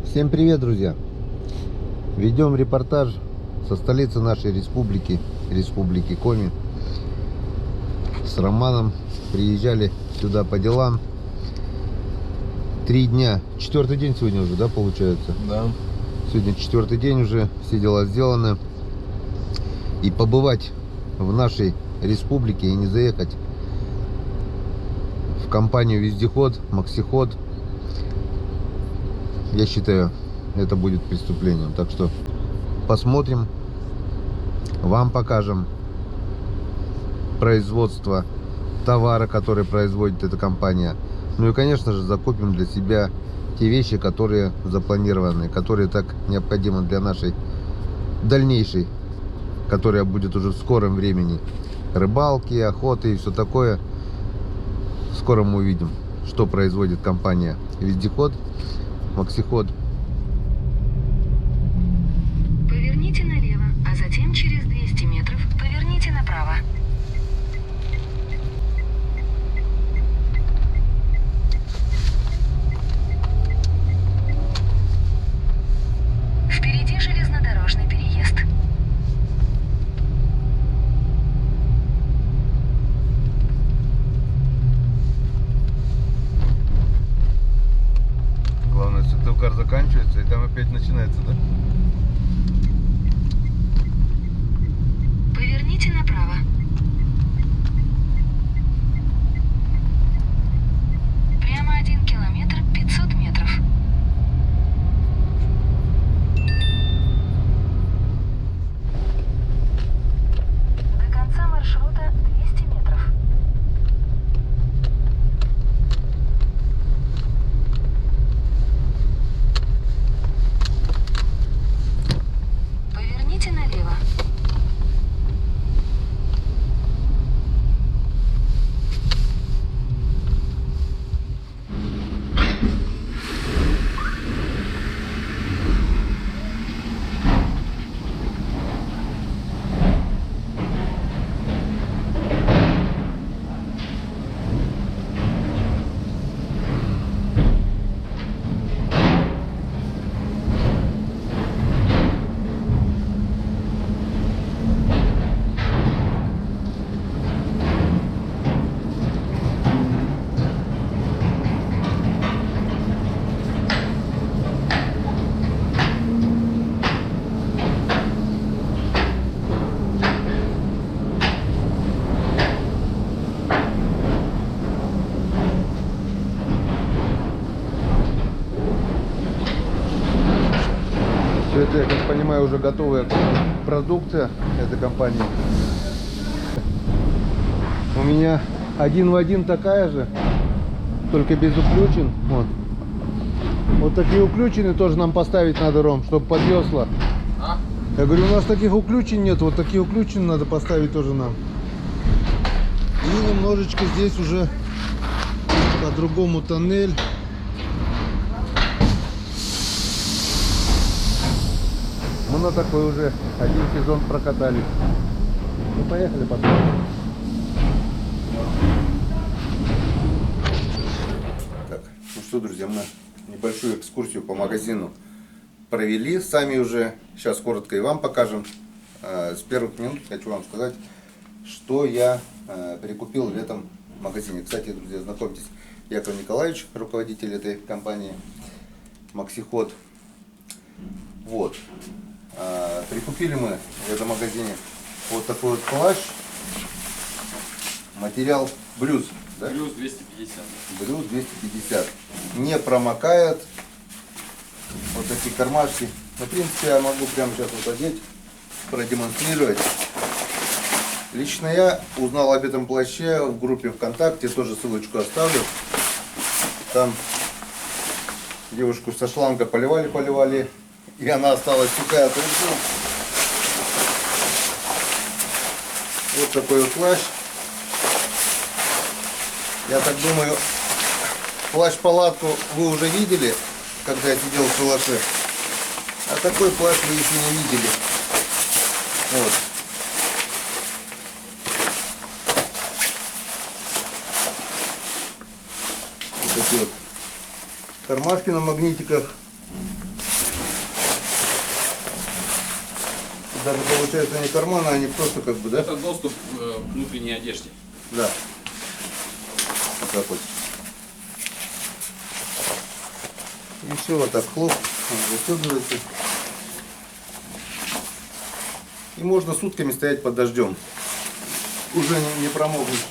Всем привет, друзья! Ведем репортаж со столицы нашей республики, Республики Коми. С Романом приезжали сюда по делам. 3 дня, 4-й день сегодня уже, да, получается? Да. Сегодня 4-й день уже, все дела сделаны. И побывать в нашей республике и не заехать в компанию Вездеход, Максиход, я считаю, это будет преступлением. Так что посмотрим, вам покажем производство товара, который производит эта компания. Ну и, конечно же, закупим для себя те вещи, которые запланированы, которые так необходимы для нашей дальнейшей, которая будет уже в скором времени, рыбалки, охоты и все такое. Скоро мы увидим, что производит компания Вездеход, Максиход. Поверните налево, а затем через 200 метров поверните направо. Впереди железнодорожный переезд. Главное, светофор заканчивается, и там опять начинается, да? Поверните направо. Прямо 1 километр 500 метров. До конца маршрута 200 метров. Поверните налево. Все это, я как понимаю, уже готовая продукция этой компании. У меня один в один такая же, только без уключен. Вот такие уключены тоже нам поставить надо, Ром, чтобы под весла. Я говорю, у нас таких уключен нет, вот такие уключены надо поставить тоже нам. И немножечко здесь уже по-другому тоннель. Мы на такой уже один сезон прокатались. Ну, поехали потом. Так, ну что, друзья, мы небольшую экскурсию по магазину провели. Сами уже, сейчас коротко и вам покажем. С первых минут хочу вам сказать, что я прикупил в этом магазине. Кстати, друзья, знакомьтесь, Яков Николаевич, руководитель этой компании Максиход. Вот. Прикупили мы в этом магазине вот такой вот плащ. Материал блюз. Да? Плюс 250. Блюз 250. Не промокает. Вот такие кармашки. Ну, в принципе, я могу прямо сейчас вот одеть, продемонстрировать. Лично я узнал об этом плаще в группе ВКонтакте. Тоже ссылочку оставлю. Там девушку со шланга поливали. И она осталась сухая. Вот такой вот плащ. Я так думаю, плащ-палатку вы уже видели, когда я сидел в шалаше. А такой плащ вы еще не видели. Вот. Вот такие вот кармашки на магнитиках. даже получается не карманы, они просто как бы, да? Это доступ к внутренней одежде. Да. Вот так вот. И все, вот так хлоп, застегивается. И можно сутками стоять под дождем. Уже не промокнуть.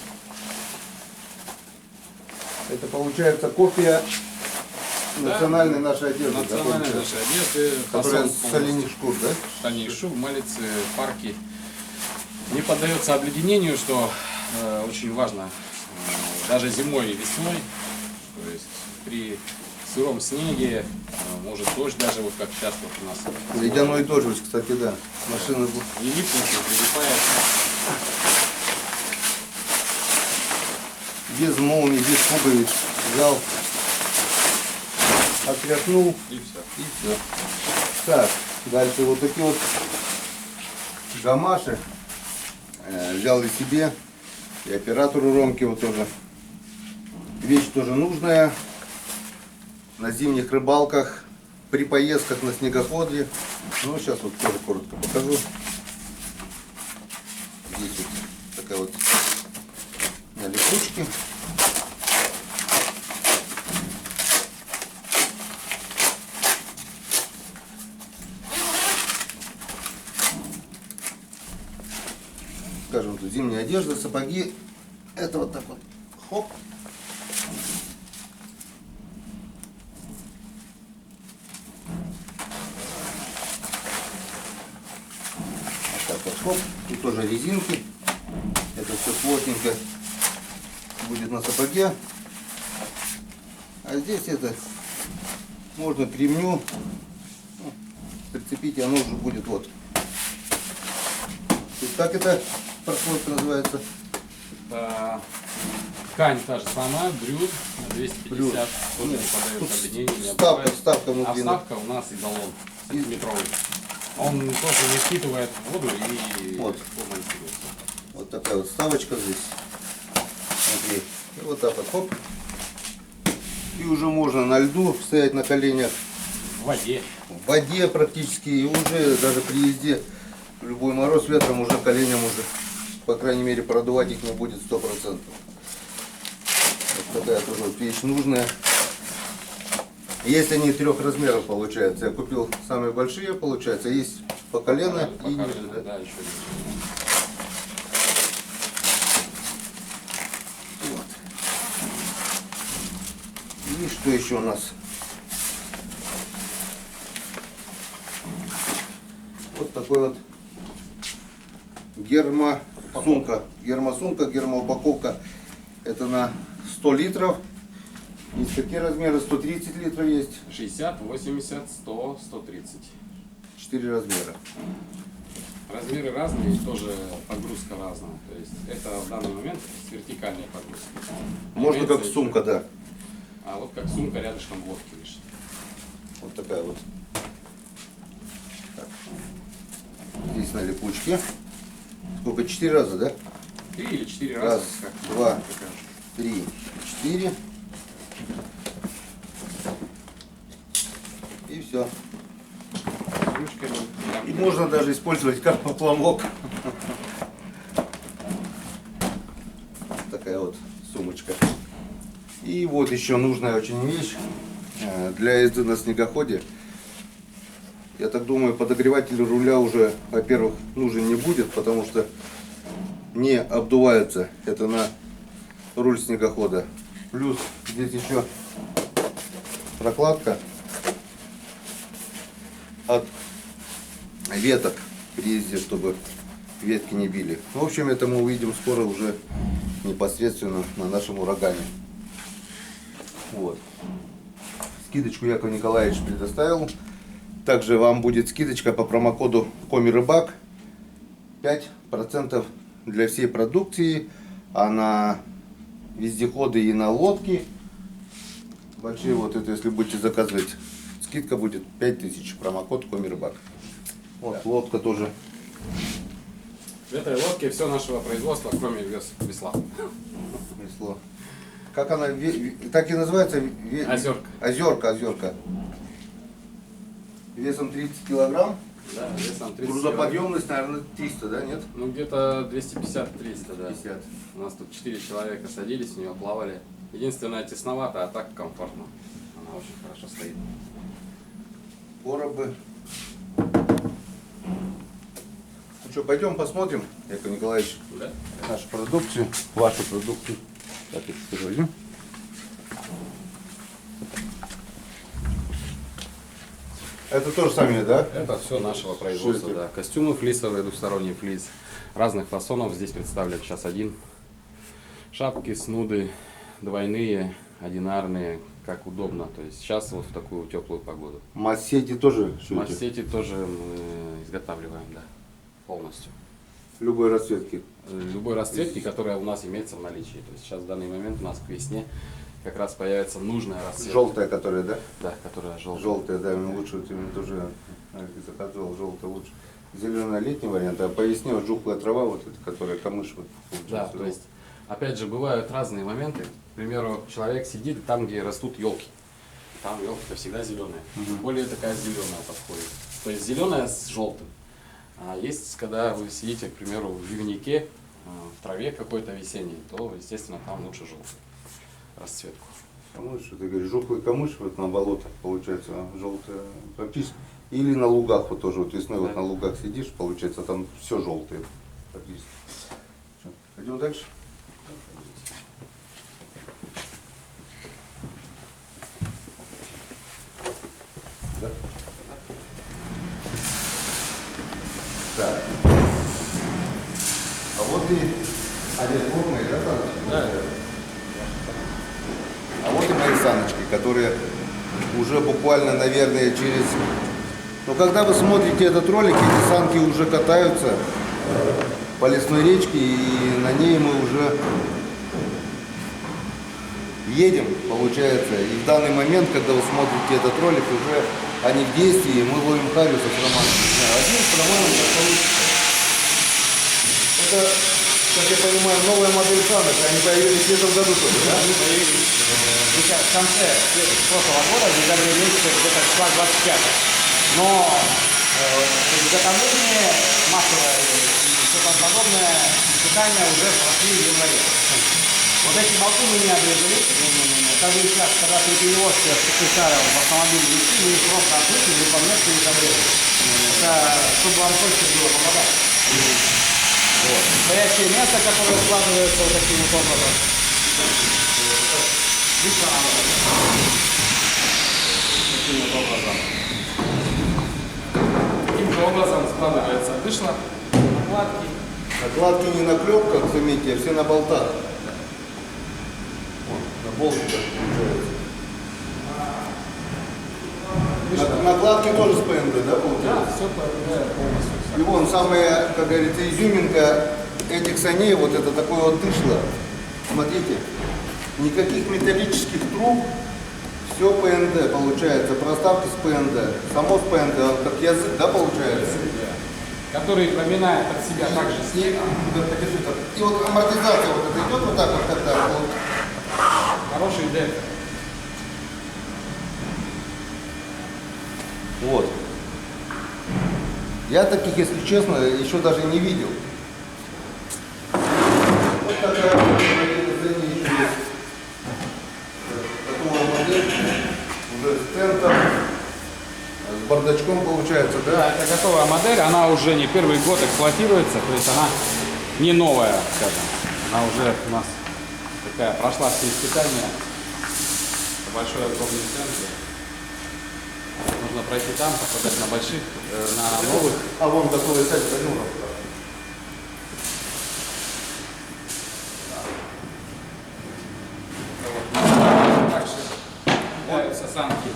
Это получается копия национальной нашей одежды. Национальной нашей одежды, Которая фасон с оленьих шкур, да? штаней, шуб, малицы, парки. Не поддается обледенению, что очень важно. Даже зимой и весной. То есть при сыром снеге, может дождь даже, вот как сейчас вот у нас. Ледяной дождь, кстати, да. Машина Не липнет, не прилипает. без молнии, без пуговиц. Взял, отряхнул И все. и все. Так, дальше вот такие вот гамаши. Взял и себе, и оператору Ромке вот тоже. Вещь тоже нужная. На зимних рыбалках, при поездках на снегоходе. Ну, сейчас вот тоже коротко покажу. Здесь вот такая вот на липучке. Скажем, тут зимняя одежда, сапоги. Это вот так вот. Хоп. Так вот, хоп. Тут тоже резинки. Это все плотненько будет на сапоге. А здесь это можно к ремню прицепить, и оно уже будет вот. То есть как это прослойка называется? Ткань та же самая, брюд на 250, Брюд. тоже не поддается обледенению, не Вставка, обдувает. вставка А внутри. вставка у нас идолон сантиметровый. Он тоже не впитывает воду и Вот. легко монтируется. Вот такая вот вставочка здесь. Смотри. И вот так вот, хоп. И уже можно на льду стоять на коленях. В воде. В воде практически. И уже даже при езде в любой мороз ветром уже коленям уже, по крайней мере, продувать их не будет 100%. Вот такая тоже вот вещь нужная. Есть они 3 размеров получается. Я купил самые большие, получается. Есть по колено По и колено, ниже, да? да, еще ниже. Вот. И что еще у нас? Вот такой вот гермосумка. Гермосумка, гермоупаковка. Это на 100 литров. Есть такие размеры, 130 литров есть. 60, 80, 100, 130. 4 размера. Размеры разные и тоже погрузка разная. То есть это в данный момент с вертикальной погрузкой. Можно Имеется как еще- сумка, да. А вот как сумка рядышком в лодке лежит. Вот такая вот. Так. Здесь на липучке. Сколько? 4 раза, да? 3 или 4 Раз, раза. как два. покажешь. 3, 4. И все. С ручками. И можно даже использовать как поплавок. Такая вот сумочка. И вот еще нужная очень вещь для езды на снегоходе. Я так думаю, подогреватель руля уже, во-первых, нужен не будет, потому что не обдувается. Это на руль снегохода. Плюс здесь еще прокладка от веток при езде, чтобы ветки не били. В общем, это мы увидим скоро уже непосредственно на нашем урагане. Вот. Скидочку Яков Николаевич предоставил. Также вам будет скидочка по промокоду Комирыбак 5% для всей продукции, а на вездеходы и на лодки большие, вот это если будете заказывать, скидка будет 5000, промокод Комирыбак. Вот лодка тоже. В этой лодке все нашего производства, кроме весла. Весло. Как она, так и называется? Озерка. Озерка. Весом 30 килограмм. Да, весом 30 килограмм. Грузоподъемность, наверное, 300, да, нет? Ну, где-то 250-300, да. 50. У нас тут 4 человека садились, в нее плавали. Единственное, тесновато, а так комфортно. Она очень хорошо стоит. Коробы. Ну что, пойдем посмотрим, Яков Николаевич, Да? нашу продукцию, вашу продукцию. Так, я покажу. Это тоже сами, да? Это все нашего производства, да. Костюмы флисовые, двухсторонний флис. Разных фасонов здесь представлен сейчас один. Шапки, снуды, двойные, одинарные, как удобно. То есть сейчас вот в такую теплую погоду. Масс-сети тоже шьете? Масс-сети тоже мы изготавливаем, да, полностью. Любой расцветки. Любой расцветки, которая у нас имеется в наличии. То есть сейчас в данный момент у нас к весне как раз появится нужная расцветка. Желтая, которая, да? Да, которая желтая. Желтая, да, мне лучше, вот именно тоже заказывал, желтая лучше. Зеленый летний вариант, а по весне вот жухлая трава, вот эта, которая камыш, вот, Да, получается, то есть, опять же, бывают разные моменты. К примеру, человек сидит там, где растут елки. Там елки-то всегда зеленые. Более такая зеленая подходит. То есть зеленая с желтым. А есть, когда вы сидите, к примеру, в ливнике, в траве какой-то весенней, то, естественно, там лучше желтую расцветку. камыш, ты говоришь, жухлый камыш вот на болотах, получается, желтая практически. Или на лугах, вот тоже вот весной, вот Да. на лугах сидишь, получается, там все желтое практически. Что, пойдем дальше? Да? Так. А вот и одежда, да, Саночка? Да. А вот и мои саночки, которые уже буквально, наверное, через... Но когда вы смотрите этот ролик, эти санки уже катаются по лесной речке, и на ней мы уже едем, получается. И в данный момент, когда вы смотрите этот ролик, уже они в действии, мы ловим хариуса с Романом. Один с Романом как получится. Это, как я понимаю, новая модель санок, они появились в этом году только, да? Они появились сейчас в конце прошлого года, в декабре месяце, где-то числа 25. Но изготовление массовое и все там подобное испытания уже прошли в январе. Вот эти болты мы не обрезали. Каждый час, когда при перевозке специально в автомобиле вести, мы их просто отвыкли и по месту их обрезали. Это чтобы вам точно было попадать. Вот. Настоящее место, которое складывается вот таким вот образом. Видите, оно таким вот образом. Таким же образом складывается дышло, накладки. Накладки не на клепках, заметьте, а все на болтах. Вот, на болтиках получается. Накладки тоже с ПНД, да, Да, получается? все полностью. И вон самая, как говорится, изюминка этих саней, вот это такое вот дышло. Смотрите, никаких металлических труб, все ПНД получается, проставки с ПНД. Само с ПНД, как язык, да, получается? Который проминает под себя также снег. И вот амортизация вот это идет вот так вот, когда вот. Хороший дек. Вот. Я таких, если честно, еще даже не видел. Вот такая вот модель еще есть. Такого модель, уже с центром, с бардачком получается, Да, да? это готовая модель, она уже не первый год эксплуатируется, то есть она не новая, скажем. Она уже у нас такая прошла все испытания. Большой огромный центр. Нужно пройти там, попадать на больших, на новых. А вон готовый сайт, пойдем. Также появляются самки.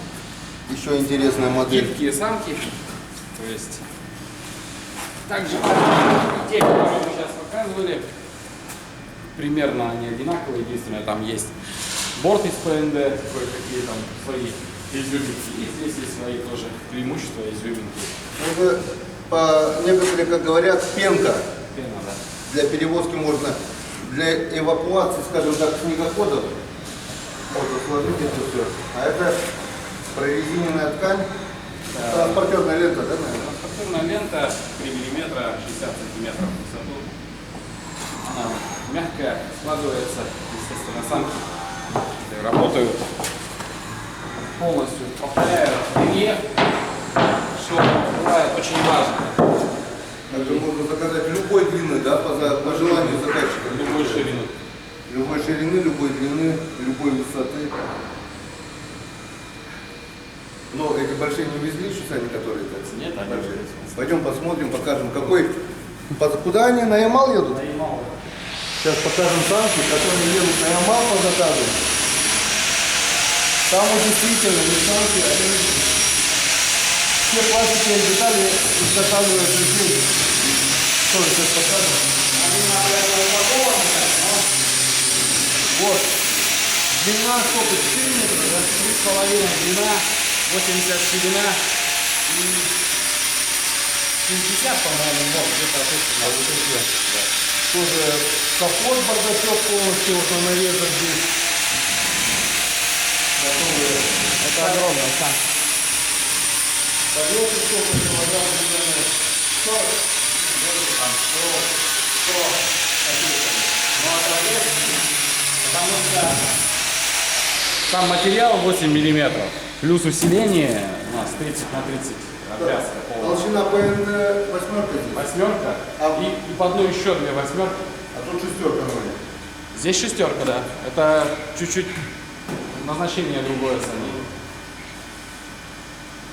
Еще интересная модель. Гибкие самки. То есть также те, которые мы сейчас показывали, примерно они одинаковые, единственное, там есть борт из ПНД, кое-какие там свои изюминки, и здесь есть свои тоже преимущества изюминки. Это, по некоторые, как говорят, пенка. Пена, да. Для перевозки можно, для эвакуации, скажем так, снегоходов, можно сложить это все. А это прорезиненная ткань, транспортерная лента, да, наверное? Температурная лента 3 мм, 60 сантиметров в высоту. Она мягкая, складывается, естественно, самки работают полностью, повторяют рельеф, что бывает очень важно. Также можно заказать любой длины, да, по желанию заказчика. Любой ширины. Любой ширины, любой длины, любой высоты. Но эти большие не увезли, что они, которые так? Нет, они большие. увезли. Пойдем посмотрим, покажем, какой. Куда они? На Ямал едут? На Ямал. Сейчас покажем танки, которые едут на Ямал по заказу. Там вот действительно не танки, они все пластиковые детали изготавливают людей. Тоже сейчас покажем. Они, наверное, упакованы, но Вот. Длина сколько? 4 метра, да? 3,5 длина, 80 ширина и 60, по-моему, вот где-то точно. Вот эти. Тоже капот, бардачок полностью вот на нарезах здесь. Готовые. Это огромная танк. Тарелки сколько килограмм примерно? 40. Там 100, ну это вес, потому что сам материал 8 миллиметров, плюс усиление у нас 30 на 30 обвязка полная. Толщина ПН восьмерка здесь. Восьмерка А- и под одну еще 2 восьмерки. А тут шестерка вроде. Здесь шестерка, да. Это чуть-чуть назначение другое сами.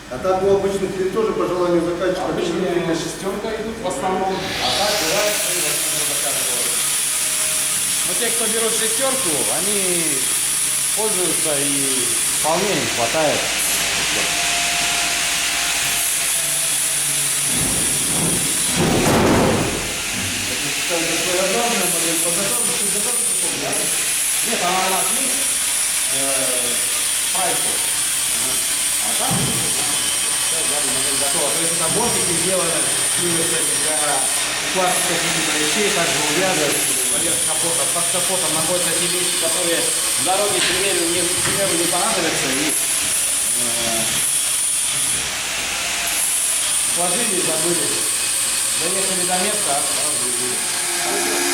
А так у обычных или тоже по желанию заказчика? Обычные шестерка идут в основном, а так бывает, что и восьмерка заказывают. Но те, кто берут шестерку, они пользуются и вполне им хватает. Своеобразная модель по заказу, ты заказ какого? Нет, она у нас есть прайсы. А там модель готова. То есть это бортики сделаны для укладки каких-то вещей, также увязывают поверх капота. Под капотом находятся те вещи, которые в дороге, к примеру, не понадобятся. И сложили, забыли. Доехали до места, а сразу и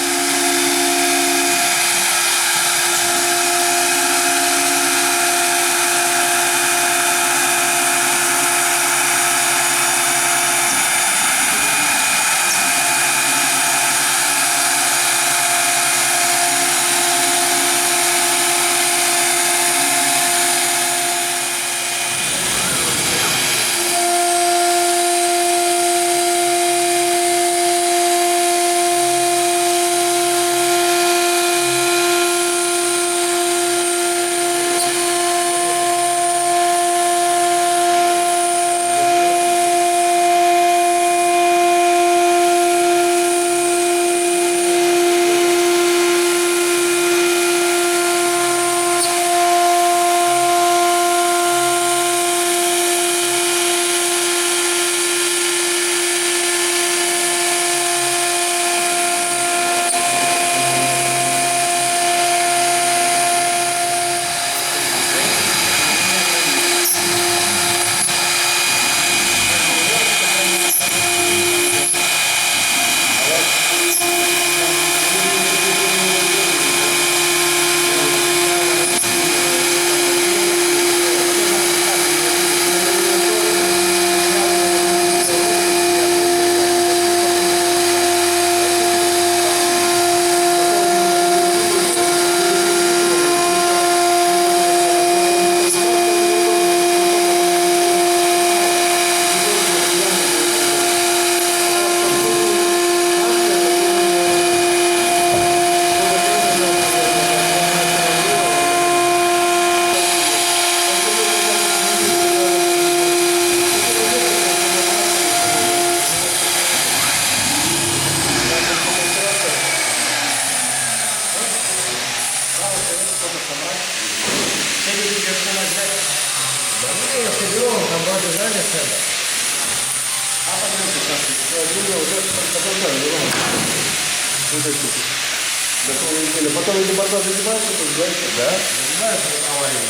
Потом эти борта загибаются, загибаются, да? Загибаются при проваливании.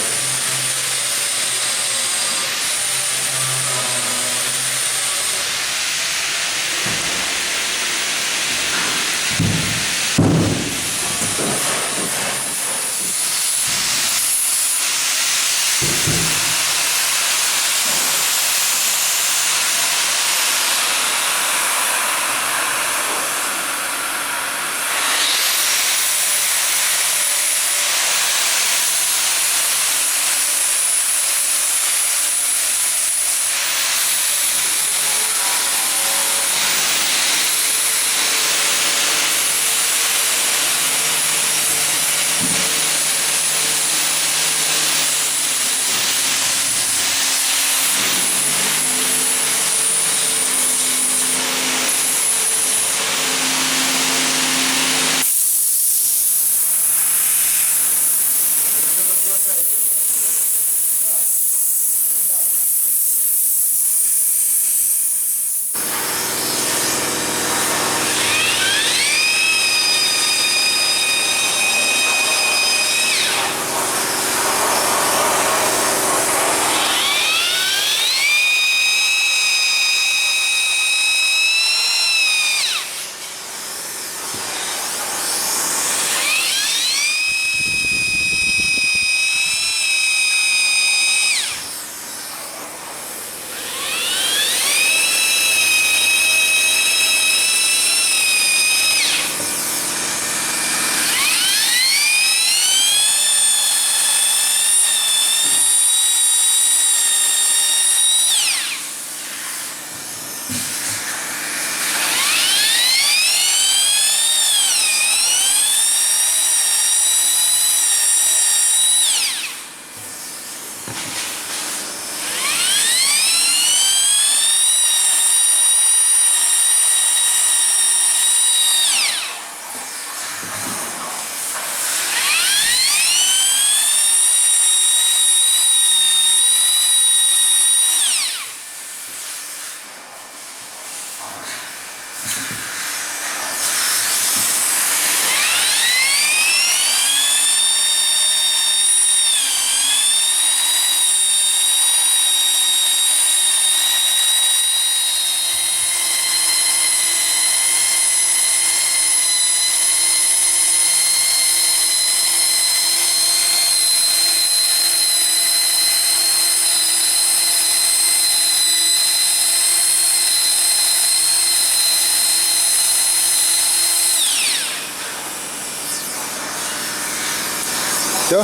Все?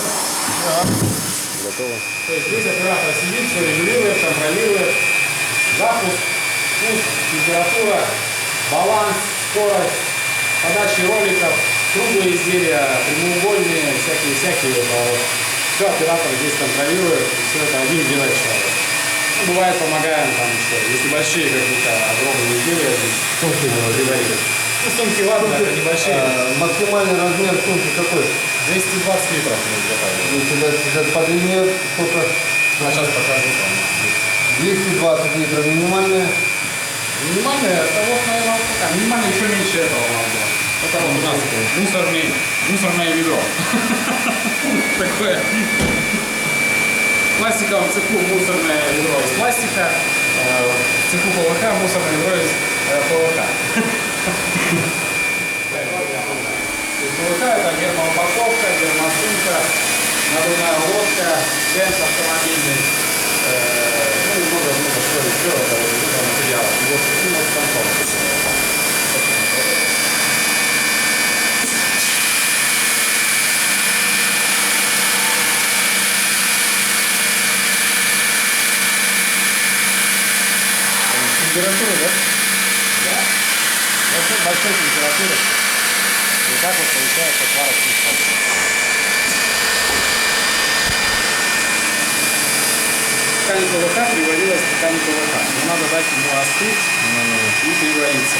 То есть здесь оператор сидит, все регулирует, контролирует. Запуск, пуск, температура, баланс, скорость, подачи роликов, круглые изделия, прямоугольные, всякие. Все оператор здесь контролирует, все это один делает человек. Ну, бывает, помогаем там еще, если большие какие-то огромные изделия, здесь сумки говорили. Ну, сумки ладно, это небольшие. Максимальный размер сумки какой? 220 литров мы изготавливаем. По длине сколько? Сейчас покажу вам. 220 литров минимальная. Минимальная, это вот, наверное, вот такая. Минимальная еще меньше этого у нас было. Это вот у нас мусорное ведро. Такое. В пластиковом цеху мусорное ведро из пластика. В цеху ПВХ мусорное ведро из ПВХ. ПВХ это гермоупаковка, гермосумка, надувная лодка, тент автомобильный. Ну и много всего еще материалов. Вот таким вот концом. Температура, да? Да. Большой температуры. И так вот получается сварочный способ. Ткань ПВХ приварилась к ткани ПВХ. Но надо дать ему остыть и привариться.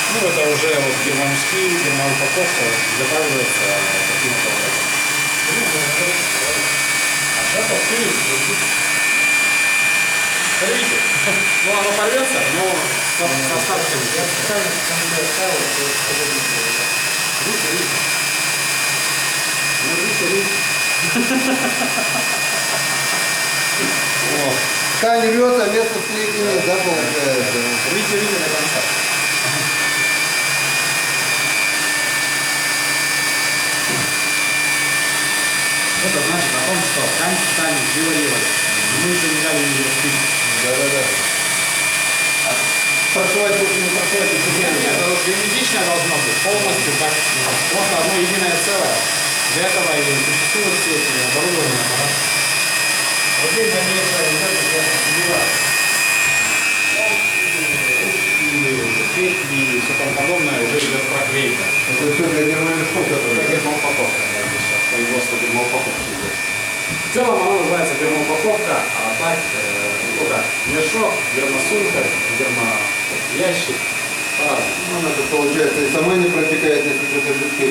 Ну это уже вот гермомешки, гермоупаковка изготавливается таким образом. А сейчас открыли. Смотрите, ну оно порвется, но с остатками. Ткань рвется, место склейки нет, да, получается? Видите до конца. Это значит о том, что ткань приварилась. Мы еще не дали ее распилить. Да. Прошивать лучше не прошивать, Нет, это герметично должно быть, полностью так, просто одно единое целое. Для этого и существуют все эти оборудования. Отдельно петли и все там подобное уже идет проклейка. Это все для гермомешков, Это гермоупаковка, да, здесь сейчас производство гермоупаковки идет. В целом она называется гермоупаковка, а так мешок, гермосумка, гермоящик. Ну, это получается и сама не протекает, если что-то жидкое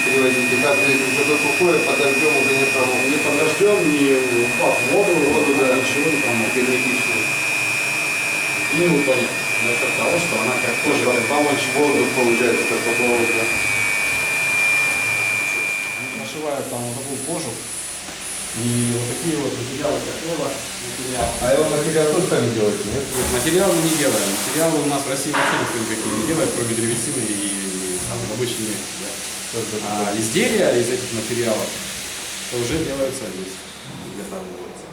перевозить. И так, если что-то сухое, под дождем уже не промокнет. Не под дождем, не упав в воду, да, ничего не промокнет. Герметично. И не утонет. За счет того, что она как тоже как баллончик Воздух получается, как поплавок, да? Нашивают там вот такую кожу. И вот такие вот материалы, как лова, материалы. А его материал тоже сами делаете, нет? Материалы мы не делаем. Материалы у нас в России вообще никто никакие не делает, кроме древесины и там, обычные. Да. А изделия из этих материалов то уже делаются здесь. Изготавливаются.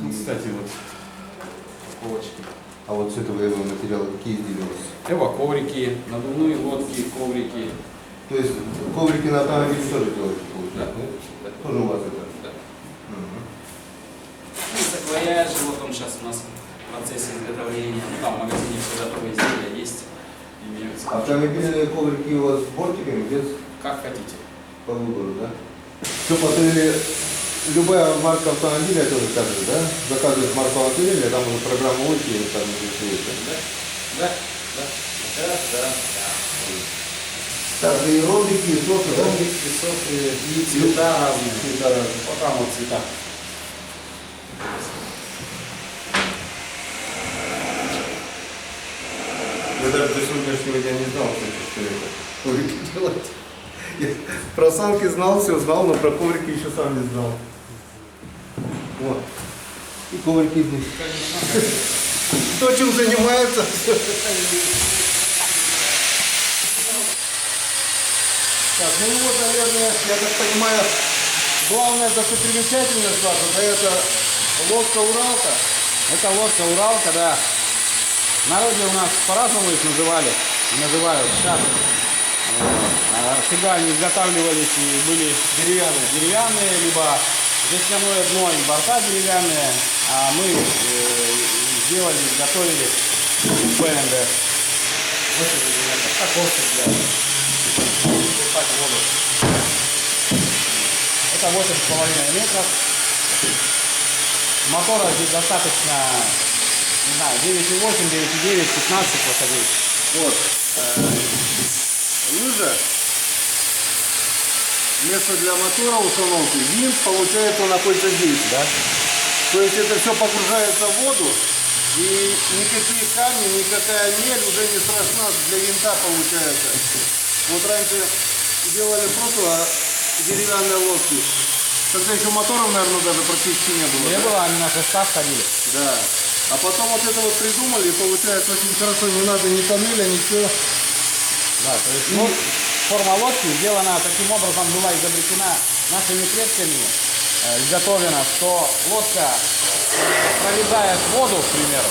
Ну, кстати, вот упаковочки. А вот с этого материала какие изделия у вас? Коврики, надувные лодки, коврики. То есть коврики на автомобиле тоже делаете, получается, Да. нет? Тоже у вас это? Да. Угу. Саквояжи, вот он сейчас у нас в процессе изготовления. Там в магазине все готовые изделия есть, имеются. Автомобильные коврики у вас с бортиками, без Как хотите. по выбору, да? Все, любая марка автомобиля тоже так же, да? Заказывает марку автомобиля, там уже программа очень, там уже все это. Да. Так, и ролики, и софы, да? Ролики, софы, и цвета разные. Цвета разные. Вот там вот цвета. Я даже до сегодняшнего дня не знал, что это коврики делать. Я про санки знал, все знал, но про коврики еще сам не знал. Вот. И коврики здесь. Кто чем занимается. Так, ну вот, наверное, я так понимаю, главная достопримечательность ваша, это лодка Уралка. Это лодка Уралка, да. В народе у нас по-разному их называли. называют сейчас. Всегда они изготавливались и были деревянные, либо жестяное дно и борта деревянные, а мы сделали, изготовили ПНД. Окошко для черпать воду. Это 8,5 метров. Мотора здесь достаточно, не знаю, 9,8, 9,9, 15 лошадей. Вот. Лыжа. Место для мотора установки. Винт, получается, он находится здесь. Да? То есть это все погружается в воду. И никакие камни, никакая мель уже не страшна для винта, получается. Вот раньше делали просто деревянные лодки. Когда еще моторов, наверное, даже практически не было. Не да? было, они на шестах ходили. Да. А потом вот это вот придумали, и получается очень хорошо, не надо ни тоннеля, ничего. Да, то есть форма лодки сделана таким образом, была изобретена нашими предками, изготовлена, что лодка прорезает воду, к примеру,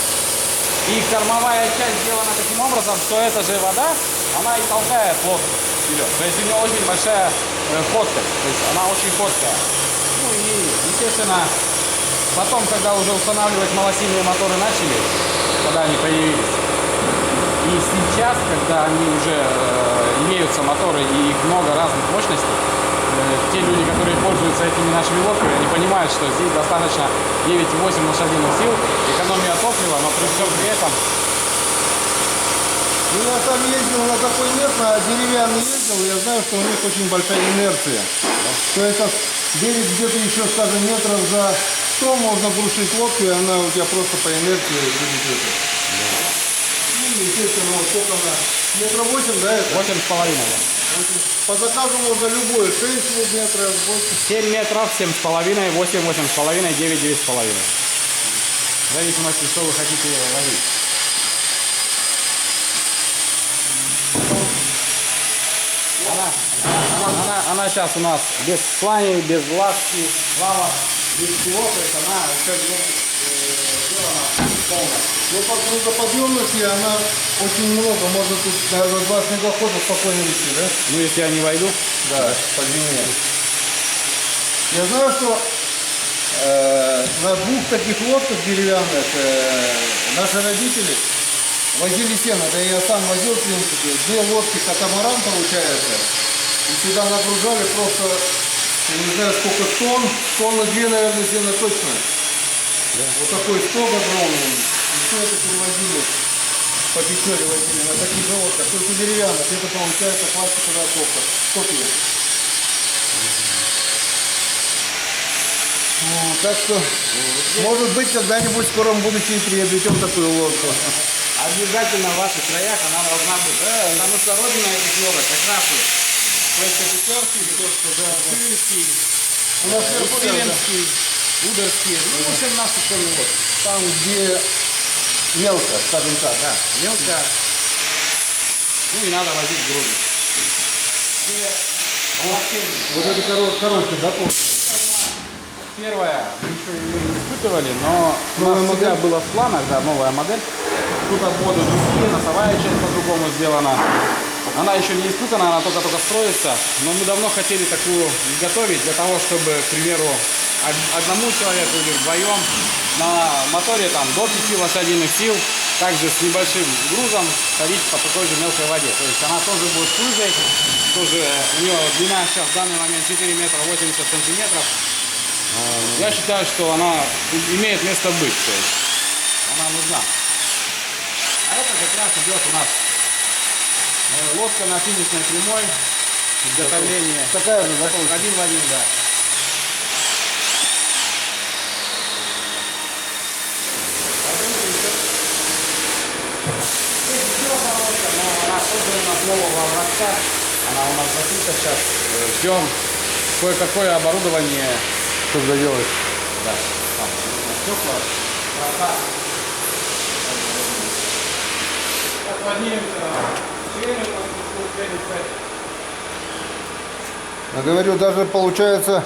и кормовая часть сделана таким образом, что эта же вода, она и толкает лодку вперед. То есть у нее очень большая ходкость, то есть она очень ходкая. Ну и, естественно, потом, когда уже устанавливать малосильные моторы начали, когда они появились, и сейчас, когда они уже имеются моторы и их много разных мощностей, те люди, которые пользуются этими нашими лодками, они понимают, что здесь достаточно 9,8 лошадиных сил, экономия топлива, но при всем при этом... Ну, я там ездил на такой нет, на деревянный ездил, я знаю, что у них очень большая инерция. То есть 9 где-то еще, скажем, метров за 100 можно брушить лодку, и она у тебя просто по инерции будет это. Ну, естественно, вот сколько она? Метра 8, да, это? 8,5. По заказу можно любой, 6 метров, 8. 7 метров, 7,5, 8, 8,5, 9, 9,5. В зависимости, что вы хотите возить. Она сейчас у нас без слани, без ласки, лава, без всего, то есть она еще сделана полностью. Ну, по грузоподъемности она очень много, можно тут, наверное, 2 снегохода спокойно вести, да? Ну, если я не войду. Да, по длине. Я знаю, что на 2 таких лодках деревянных наши родители возили сено, да и я сам возил, в принципе, 2 лодки катамаран получается, и сюда нагружали просто, я не знаю сколько тонн, тонны 2, наверное, сена точно. Да. Вот такой сток огромный, и все это перевозили, по Печоре возили на таких же лодках, только деревянных, это получается пластиковая копия. Ну, так что, может быть, когда-нибудь в скором будущем приобретем такую лодку. Обязательно в ваших краях она должна быть. Потому что родина этих лодок как раз Петерский, Тырский, Уссурийский, Ударский. Ну, в общем, наши школьные лодки. Там, где мелко, скажем так. Да, мелко. Ну и надо возить грузы. Вот это короче, да, Первое, мы еще ее не испытывали, но у нас всегда было в планах, да, новая модель. Тут обводы другие, носовая часть по-другому сделана. Она еще не испытана, она только строится, но мы давно хотели такую изготовить для того, чтобы, к примеру, одному человеку или вдвоем на моторе там до 5 лошадиных сил, также с небольшим грузом ходить по такой же мелкой воде. То есть она тоже будет лыжей, тоже у нее длина сейчас в данный момент 4 метра 80 сантиметров. Я считаю, что она имеет место быть, то есть она нужна. А это как раз идет у нас лодка на финишной прямой, изготовление. Такая же, да, один в один, да. Она создана с нового образца, она у нас закрыта сейчас. Ждем кое-какое оборудование, чтобы доделать. да, там стекла, краса. Я говорю, даже получается,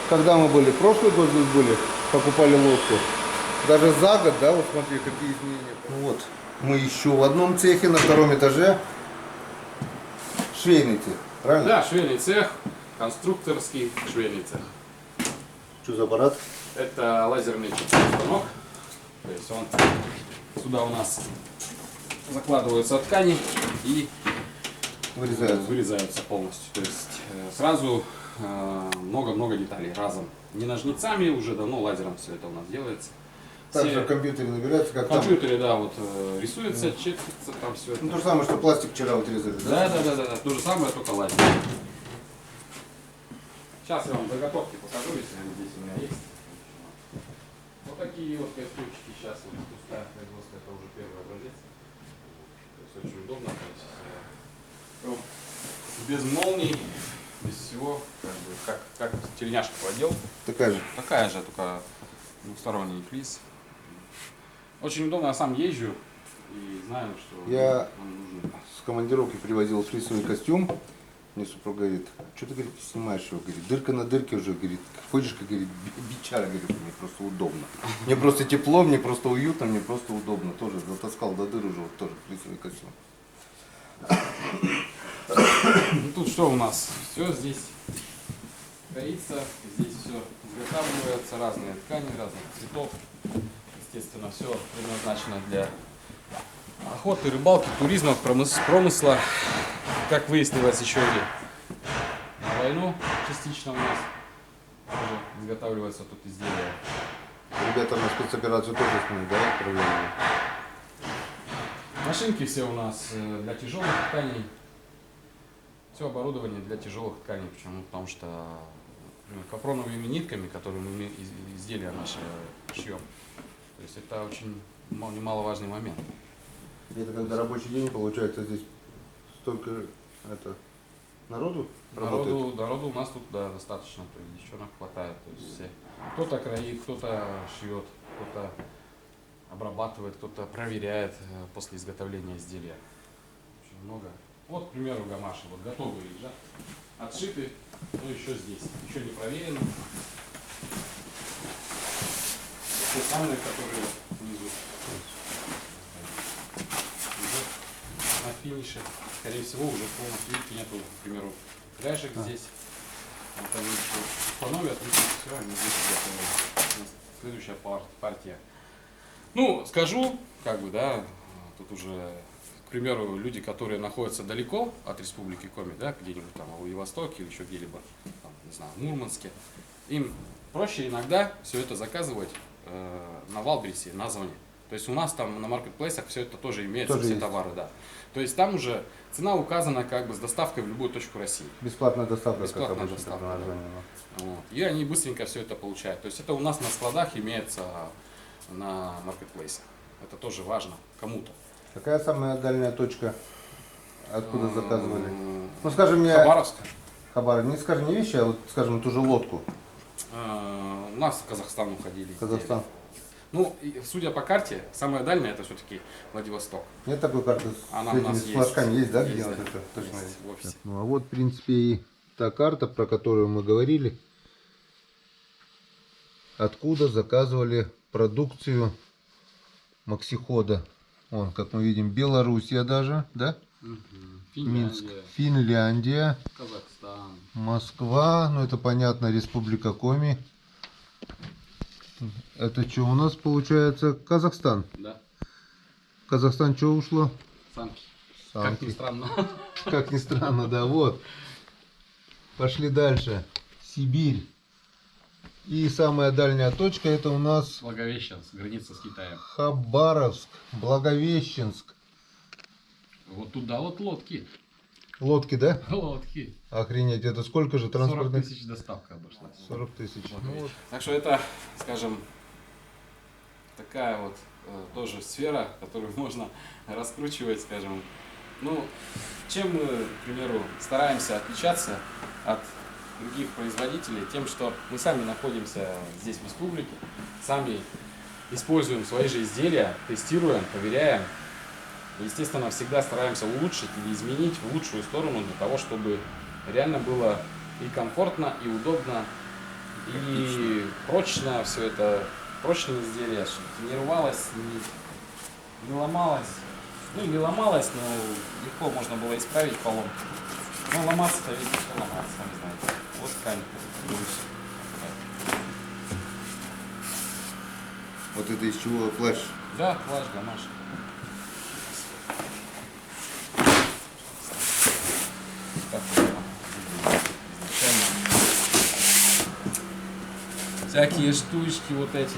когда мы были, прошлый год здесь были, покупали лодку, даже за год, да, вот смотри, какие изменения. Вот, мы еще в одном цехе, на втором этаже. Швейный цех, правильно? Да, швейный цех, конструкторский швейный цех. Что за аппарат? Это лазерный чеканный станок. То есть он сюда у нас закладываются ткани и вырезаются полностью. То есть сразу много-много деталей разом. Не ножницами, уже давно лазером все это у нас делается. Также в компьютере набирается, как В компьютере, да, вот рисуется, чекается, там все это. Ну, то же самое, что пластик вчера вот резали, Да. То же самое, только лазер. Сейчас я вам заготовки покажу, если они здесь у меня есть. Вот такие вот костюмчики сейчас вот пустая производство, это уже первый образец. То есть очень удобно. То есть, без молний, без всего, как тельняшка подел. Такая же. Такая же, только двухсторонний флис. Очень удобно, я сам езжу и знаю, что Я нам нужно. с командировки привозил флисовый костюм. Мне супруга говорит, что ты, говорит, снимаешь его? Говорит, дырка на дырке уже, говорит, ходишь, как, говорит, бичара, говорит, мне просто удобно. Мне просто тепло, мне просто уютно, мне просто удобно. Тоже затаскал до дыр уже, вот тоже флисовый костюм. Ну, тут что у нас? Все здесь кроится, здесь все изготавливается, разные ткани, разных цветов. Естественно, все предназначено для охоты, рыбалки, туризма, промысла. Как выяснилось еще и на войну частично у нас тоже изготавливается тут изделия. Ребята на спецоперацию тоже с ним, да, проверили? Машинки все у нас для тяжелых тканей. Все оборудование для тяжелых тканей. Почему? Потому что капроновыми нитками, которые мы изделия наши шьем. То есть это очень немаловажный момент. Это когда рабочий день, получается, здесь столько народу работает? Народу у нас тут да, достаточно, то есть девчонок хватает. То есть все. Кто-то кроит, кто-то шьет, кто-то обрабатывает, кто-то проверяет после изготовления изделия. Очень много. Вот, к примеру, гамаши, вот готовые лежат, отшиты, но еще здесь, еще не проверено. Те самые, которые внизу. Уже на финише, скорее всего, уже полностью, видите, нету, к примеру, пряжек здесь. Вот они еще установят, и все, они здесь готовы. Следующая партия. Ну, скажу, как бы, да, тут уже, к примеру, люди, которые находятся далеко от Республики Коми, да, где-нибудь там в Владивостоке или еще где-либо, там, не знаю, в Мурманске, им проще иногда все это заказывать на Валбересе, на Зоне. То есть у нас там на маркетплейсах все это тоже имеется, тоже все есть. товары, да. То есть там уже цена указана как бы с доставкой в любую точку России. Бесплатная доставка, Бесплатная как обычно, доставка, как название, да. Вот. И они быстренько все это получают. То есть это у нас на складах имеется на маркетплейсах. Это тоже важно кому-то. Какая самая дальняя точка, откуда заказывали? Ну, скажем мне, Хабаровск. Хабар, не скажем не вещи, а вот, скажем, ту же лодку. У нас в Казахстан уходили. Казахстан. Ну, и, судя по карте, самая дальняя это все-таки Владивосток. Нет такой карты Она с у этими нас с есть. флажками есть, да, Есть, где да. вот это точно Есть есть? в офисе. Ну а вот, в принципе, и та карта, про которую мы говорили, откуда заказывали продукцию Максихода. Вон, как мы видим, Белоруссия даже, да? Минск, Финляндия, Казахстан. Москва, ну это понятно, Республика Коми. Это что у нас получается? Казахстан. Да. Казахстан что ушло? Санки. Как Санки. ни странно. Как ни странно, да, вот. Пошли дальше. Сибирь. И самая дальняя точка это у нас Благовещенск, граница с Китаем. Хабаровск, Благовещенск. Вот туда вот лодки. Лодки, да? Лодки. Охренеть, это сколько же 40 транспортных? тысяч доставка обошлась. 40 тысяч. Ну, вот. Так что это, скажем, такая вот тоже сфера, которую можно раскручивать, скажем. Ну, чем мы, к примеру, стараемся отличаться от других производителей, тем, что мы сами находимся здесь в республике, сами используем свои же изделия, тестируем, проверяем. Естественно, всегда стараемся улучшить или изменить в лучшую сторону для того, чтобы реально было и комфортно, и удобно, и прочно все это, прочные изделия, чтобы не рвалось, не ломалось. Ну или ломалась, но легко можно было исправить поломку. Но ломаться-то ведь легко ломаться, сами знаете. Вот ткань. Вот это из чего флеш? Да, флеш, гамаш. Так вот, изначально. Всякие штучки вот эти.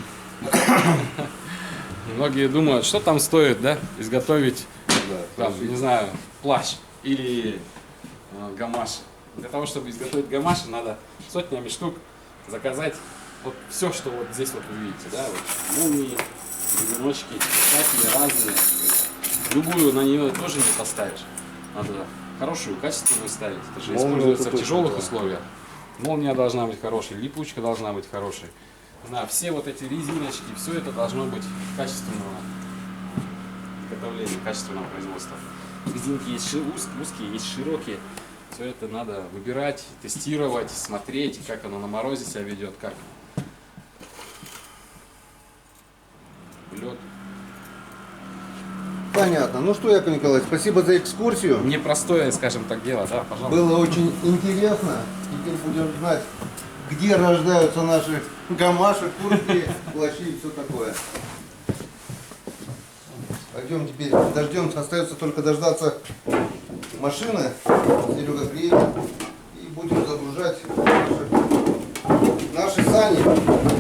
Многие думают, что там стоит, да, изготовить, Да, там, не знаю, плащ или гамаш. Для того, чтобы изготовить гамаш, надо сотнями штук заказать вот все, что вот здесь вот вы видите, да, вот молнии, бегуночки, всякие разные. Любую на нее тоже не поставишь. Надо хорошую, качественную ставить. Это же Молния используется это в тяжелых точно, да. условиях. Молния должна быть хорошей, липучка должна быть хорошей. Да, все вот эти резиночки, все это должно быть качественного изготовления, качественного производства. Резинки есть узкие, есть широкие. Все это надо выбирать, тестировать, смотреть, как оно на морозе себя ведет, как лед. Понятно. Ну что, Яков Николаевич, спасибо за экскурсию. Непростое, скажем так, дело, да, пожалуйста. Было очень интересно. Теперь будем знать, где рождаются наши гамаши, куртки, плащи и все такое. Пойдем теперь, дождемся. Остается только дождаться машины. Серега приедет и будем загружать наши сани.